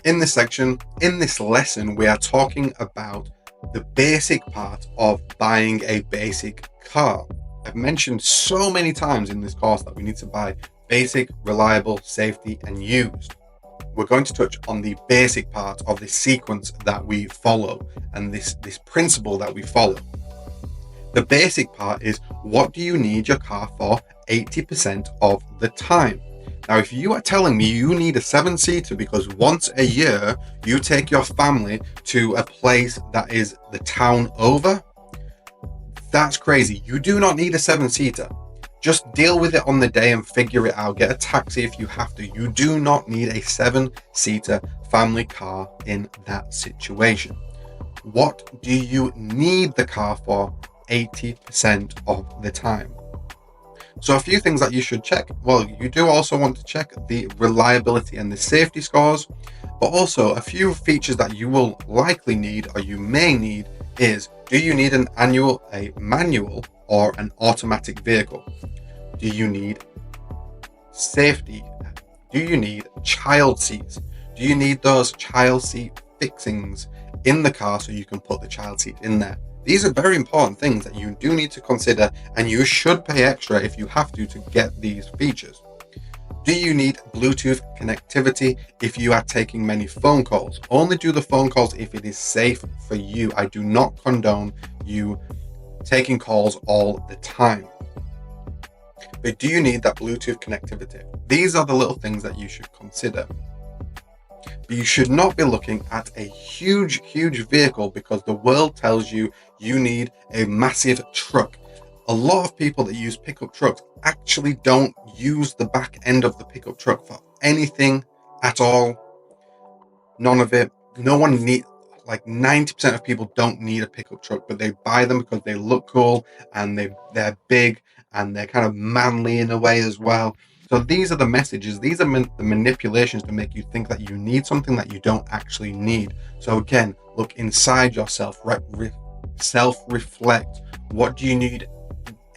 In this section, in this lesson, we are talking about the basic part of buying a basic car. I've mentioned so many times in this course that we need to buy basic, reliable, safety, and used. We're going to touch on the basic part of this sequence that we follow and this principle that we follow. The basic part is, what do you need your car for 80% of the time? Now, if you are telling me you need a 7-seater because once a year you take your family to a place that is the town over, that's crazy. You do not need a 7-seater. Just deal with it on the day and figure it out. Get a taxi if you have to. You do not need a 7-seater family car in that situation. What do you need the car for 80% of the time? So a few things that you should check. Well, you do also want to check the reliability and the safety scores, but also a few features that you will likely need or you may need is, do you need a manual or an automatic vehicle? Do you need safety? Do you need child seats? Do you need those child seat fixings in the car so you can put the child seat in there? These are very important things that you do need to consider, and you should pay extra if you have to get these features. Do you need Bluetooth connectivity if you are taking many phone calls? Only do the phone calls if it is safe for you. I do not condone you taking calls all the time. But do you need that Bluetooth connectivity? These are the little things that you should consider. But you should not be looking at a huge vehicle because the world tells you you need a massive truck. A lot of people that use pickup trucks actually don't use the back end of the pickup truck for anything at all. None of it. No one need, like 90% of people don't need a pickup truck, but they buy them because they look cool and they're big and they're kind of manly in a way as well. So these are the messages, these are the manipulations to make you think that you need something that you don't actually need. So again, look inside yourself, self-reflect. What do you need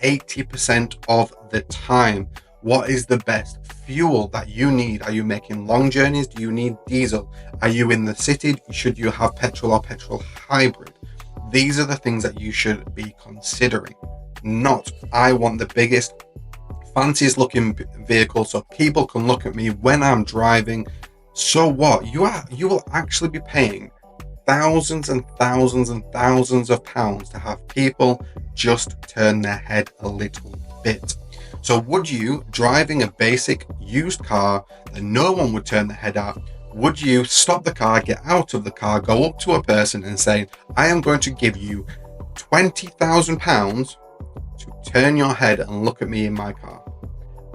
80% of the time? What is the best fuel that you need? Are you making long journeys? Do you need diesel? Are you in the city? Should you have petrol or petrol hybrid? These are the things that you should be considering. Not, I want the biggest, fanciest looking vehicle so people can look at me when I'm driving. So what? You will actually be paying thousands and thousands and thousands of pounds to have people just turn their head a little bit. So would you, driving a basic used car that no one would turn their head at, would you stop the car, get out of the car, go up to a person and say, I am going to give you £20,000 to turn your head and look at me in my car?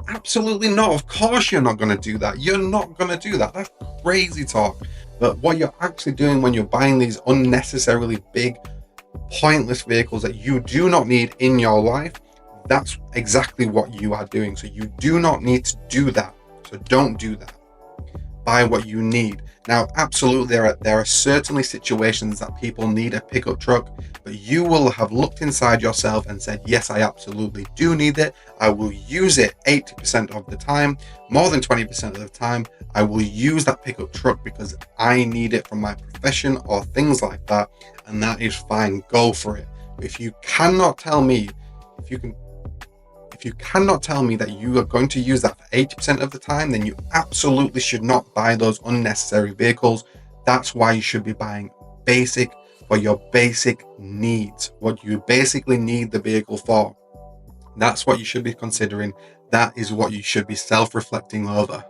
Absolutely not. Of course you're not going to do that. You're not going to do that. That's crazy talk. But what you're actually doing when you're buying these unnecessarily big, pointless vehicles that you do not need in your life, that's exactly what you are doing. So you do not need to do that. So don't do that. Buy what you need. Now, absolutely, there are certainly situations that people need a pickup truck, but you will have looked inside yourself and said, yes, I absolutely do need it. I will use it 80% of the time, more than 20% of the time. I will use that pickup truck because I need it for my profession or things like that, and that is fine. Go for it. But if you cannot tell me, if you cannot tell me that you are going to use that for 80% of the time, then you absolutely should not buy those unnecessary vehicles. That's why you should be buying basic for your basic needs, what you basically need the vehicle for. That's what you should be considering. That is what you should be self-reflecting over.